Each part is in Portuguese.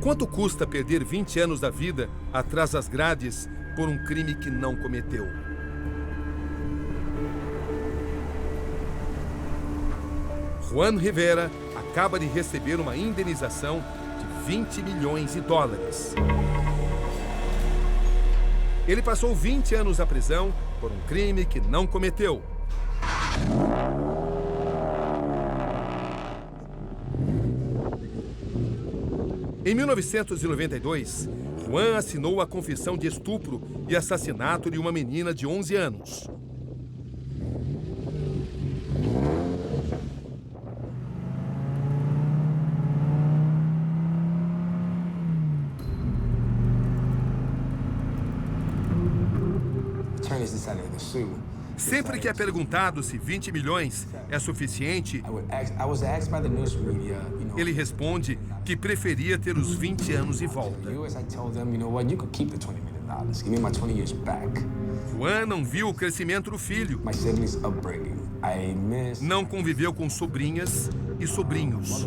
Quanto custa perder 20 anos da vida atrás das grades por um crime que não cometeu? Juan Rivera acaba de receber uma indenização de 20 milhões de dólares. Ele passou 20 anos na prisão por um crime que não cometeu. Em 1992, Juan assinou a confissão de estupro e assassinato de uma menina de 11 anos. Sempre que é perguntado se 20 milhões é suficiente, ele responde que preferia ter os 20 anos de volta. Juan não viu o crescimento do filho. Não conviveu com sobrinhas e sobrinhos.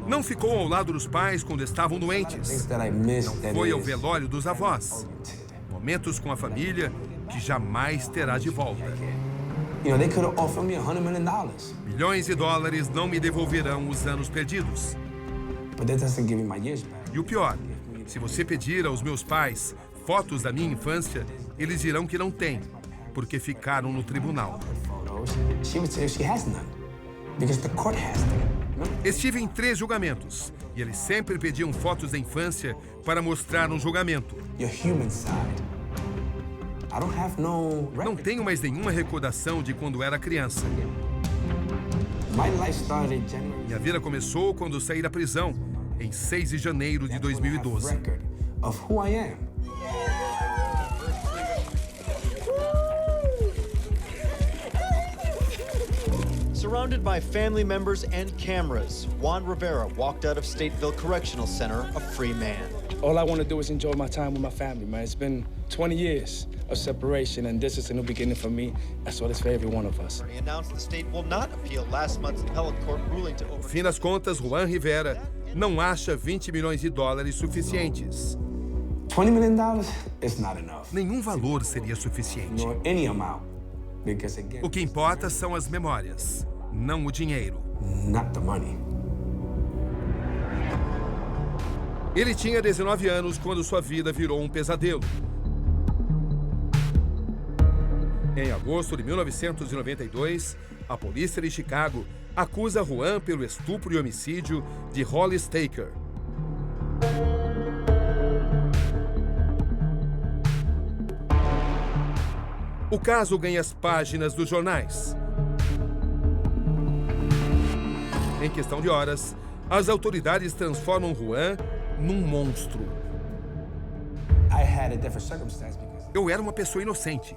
Não ficou ao lado dos pais quando estavam doentes. Não foi ao velório dos avós. Momentos com a família que jamais terá de volta. Milhões de dólares não me devolverão os anos perdidos. E o pior, se você pedir aos meus pais fotos da minha infância, eles dirão que não têm, porque ficaram no tribunal. Estive em 3 julgamentos e eles sempre pediam fotos da infância para mostrar no julgamento. Não tenho mais nenhuma recordação de quando era criança. Minha vida começou quando saí da prisão, em 6 de janeiro de 2012. Surrounded by family members and cameras, Juan Rivera walked out of Stateville Correctional Center a free man. All I want to do is enjoy my time with my family, man. It's been 20 years of separation, and this is a new beginning for me. That's what it's for every one of us. He announced the state will not appeal last month's appellate court ruling to No fim das contas, Juan Rivera não acha 20 milhões de dólares suficientes. $20 million is not enough. Nenhum valor seria suficiente. Nor any amount. Because again, O que importa são as memórias, não o dinheiro. not the money. Ele tinha 19 anos quando sua vida virou um pesadelo. Em agosto de 1992, a polícia de Chicago acusa Juan pelo estupro e homicídio de Hollis Taker. O caso ganha as páginas dos jornais. Em questão de horas, as autoridades transformam Juan num monstro. I had a different circumstance because Eu era uma pessoa inocente,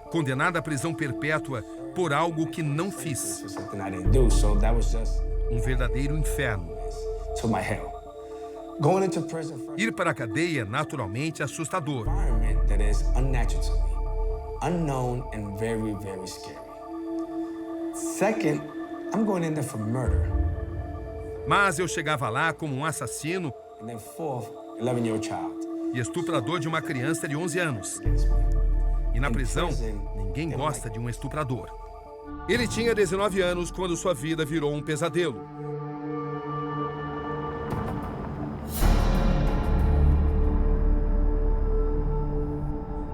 condenada à prisão perpétua por algo que não fiz. this was something I didn't do, so that was just Um verdadeiro inferno. to my hell. Going into prison for an Ir para a cadeia é naturalmente assustador. environment that is unnatural to me, unknown and very, very scary. Second, I'm going in there for murder. Mas eu chegava lá como um assassino And then fourth, 11-year-old child e estuprador de uma criança de 11 anos. against me. E na prisão, ninguém gosta de um estuprador. Ele tinha 19 anos quando sua vida virou um pesadelo.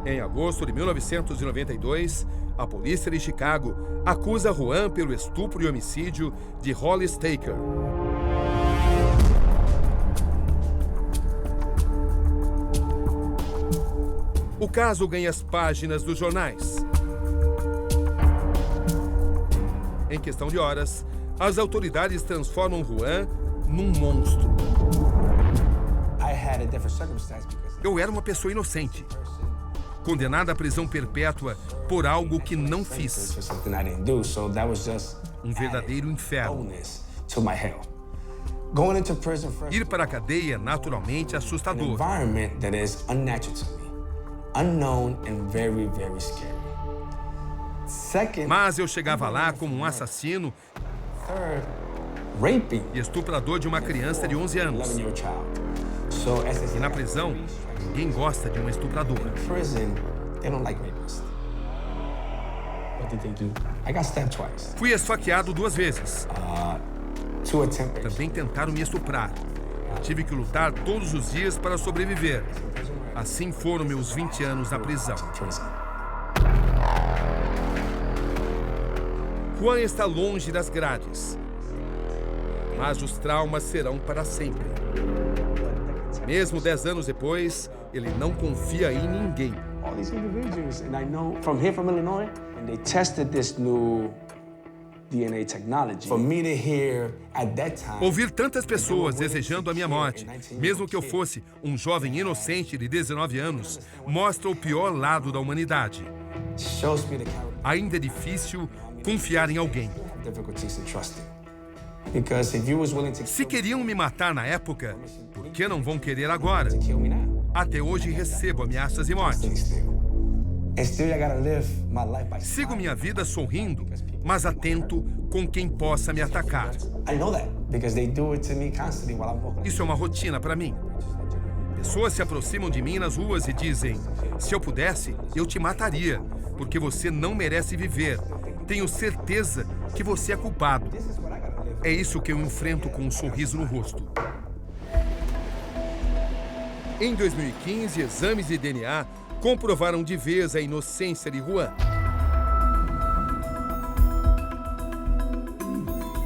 Em agosto de 1992, a polícia de Chicago acusa Juan pelo estupro e homicídio de Hollis Taker. O caso ganha as páginas dos jornais. Em questão de horas, as autoridades transformam Juan num monstro. I had a different circumstance because Eu era uma pessoa inocente, condenada à prisão perpétua por algo que não this fiz. was something I didn't do, so that was just Um verdadeiro inferno. bonus to my hell. Going into prison for Ir para a cadeia é naturalmente an assustador. environment that is unnatural to me, unknown and very, very scary. Second, Mas eu chegava lá como um assassino third, raping e estuprador de uma criança de 11 anos. 11-year-old child. E na prisão, ninguém gosta de um estuprador. Prison, they don't like rapists. What did they do? I got stabbed twice. Fui esfaqueado 2 vezes. 2 attempts. Também tentaram me estuprar. Tive que lutar todos os dias para sobreviver. Assim foram meus 20 anos na prisão. Juan está longe das grades, mas os traumas serão para sempre. Mesmo 10 anos depois, ele não confia em ninguém. All these individuals, and I know from here from Illinois, and they tested this new DNA technology. For me to hear at that time. Ouvir tantas pessoas desejando a minha morte, mesmo que eu fosse um jovem inocente de 19 anos, mostra o pior lado da humanidade. Ainda é difícil confiar em alguém. Se queriam me matar na época, por que não vão querer agora? Até hoje recebo ameaças de morte. Sigo minha vida sorrindo, mas atento com quem possa me atacar. Isso é uma rotina para mim. Pessoas se aproximam de mim nas ruas e dizem: se eu pudesse, eu te mataria, porque você não merece viver. Tenho certeza que você é culpado. É isso que eu enfrento com um sorriso no rosto. Em 2015, exames de DNA comprovaram de vez a inocência de Juan.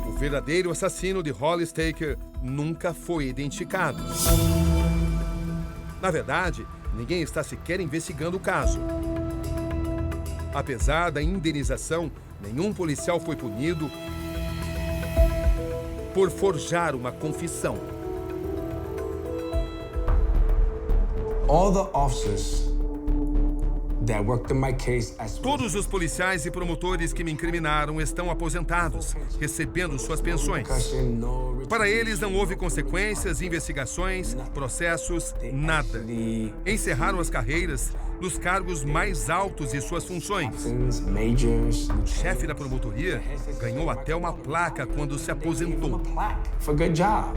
O verdadeiro assassino de Holly Staker nunca foi identificado. Na verdade, ninguém está sequer investigando o caso. Apesar da indenização, nenhum policial foi punido por forjar uma confissão. All the officers that worked in my case as Todos os policiais e promotores que me incriminaram estão aposentados, recebendo suas pensões. Para eles não houve consequências, investigações, processos, nada. Encerraram as carreiras nos cargos mais altos de suas funções. O chefe da promotoria ganhou até uma placa quando se aposentou. For good job.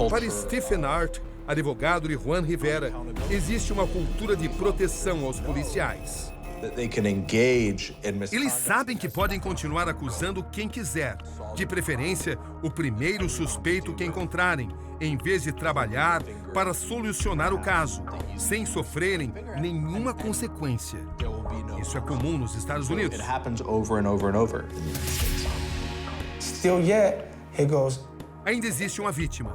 Para Stephen Hart, advogado de Juan Rivera, existe uma cultura de proteção aos policiais. Eles sabem que podem continuar acusando quem quiser, de preferência o primeiro suspeito que encontrarem, em vez de trabalhar para solucionar o caso, sem sofrerem nenhuma consequência. Isso é comum nos Estados Unidos. Still yet, he goes, Ainda existe uma vítima.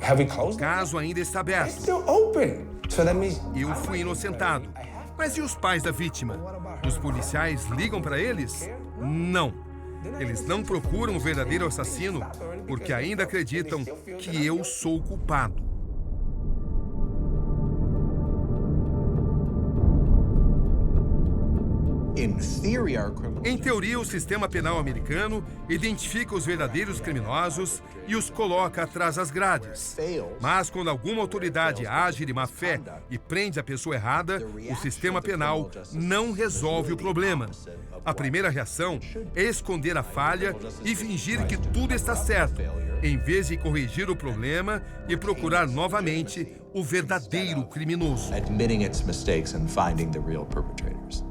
have we closed O it? caso ainda está It's aberto. still open. So that means Eu fui inocentado. Mas e os pais da vítima? Os policiais ligam para eles? Não. Eles não procuram o verdadeiro assassino porque ainda acreditam que eu sou o culpado. Em teoria, o sistema penal americano identifica os verdadeiros criminosos e os coloca atrás das grades. Mas quando alguma autoridade age de má fé e prende a pessoa errada, o sistema penal não resolve o problema. A primeira reação é esconder a falha e fingir que tudo está certo, em vez de corrigir o problema e procurar novamente o verdadeiro criminoso. Admitting its mistakes and finding the real perpetrators.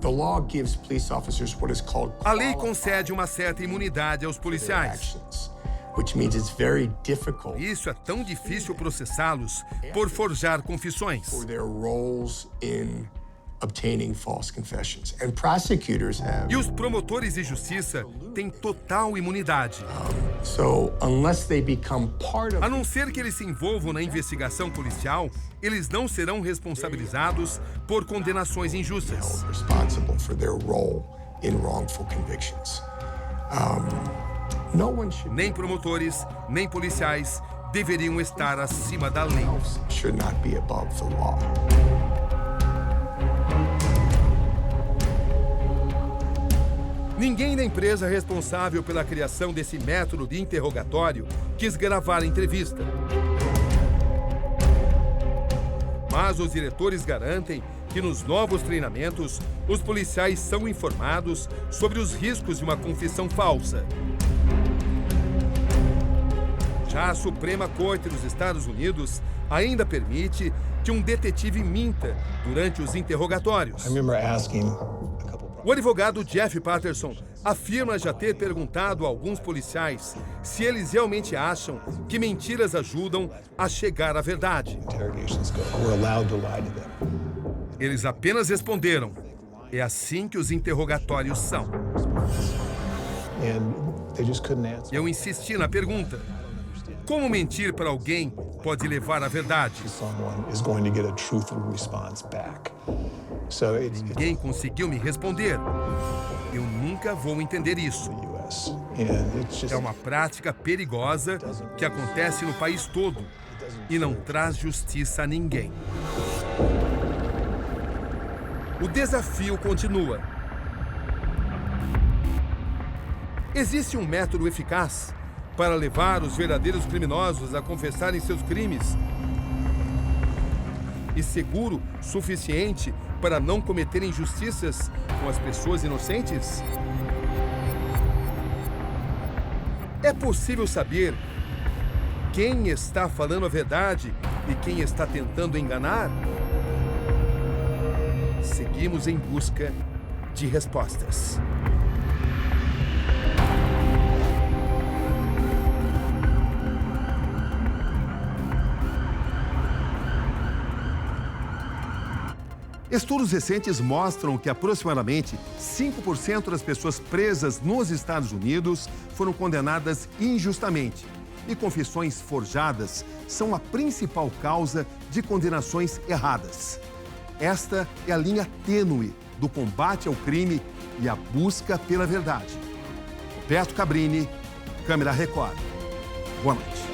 The law gives police officers what is called A lei concede uma certa imunidade aos policiais. actions, which means it's very difficult Isso é tão difícil processá-los por forjar confissões. for their roles in obtaining false confessions. And prosecutors have. E os promotores de justiça têm total imunidade. So unless they become part A of não ser que eles se envolvam na investigação policial, eles não serão responsabilizados por condenações injustas. responsible for their role in wrongful convictions. No one Nem promotores, nem policiais deveriam estar acima da lei. should not be above the law. Ninguém da empresa responsável pela criação desse método de interrogatório quis gravar a entrevista. Mas os diretores garantem que nos novos treinamentos, os policiais são informados sobre os riscos de uma confissão falsa. Já a Suprema Corte dos Estados Unidos ainda permite que um detetive minta durante os interrogatórios. O advogado Jeff Patterson afirma já ter perguntado a alguns policiais se eles realmente acham que mentiras ajudam a chegar à verdade. Eles apenas responderam: é assim que os interrogatórios são. Eu insisti na pergunta: como mentir para alguém pode levar à verdade? Ninguém conseguiu me responder. Eu nunca vou entender isso. É uma prática perigosa que acontece no país todo e não traz justiça a ninguém. O desafio continua. Existe um método eficaz para levar os verdadeiros criminosos a confessarem seus crimes e seguro suficiente para não cometerem injustiças com as pessoas inocentes? É possível saber quem está falando a verdade e quem está tentando enganar? Seguimos em busca de respostas. Estudos recentes mostram que aproximadamente 5% das pessoas presas nos Estados Unidos foram condenadas injustamente. E confissões forjadas são a principal causa de condenações erradas. Esta é a linha tênue do combate ao crime e a busca pela verdade. Roberto Cabrini, Câmera Record. Boa noite.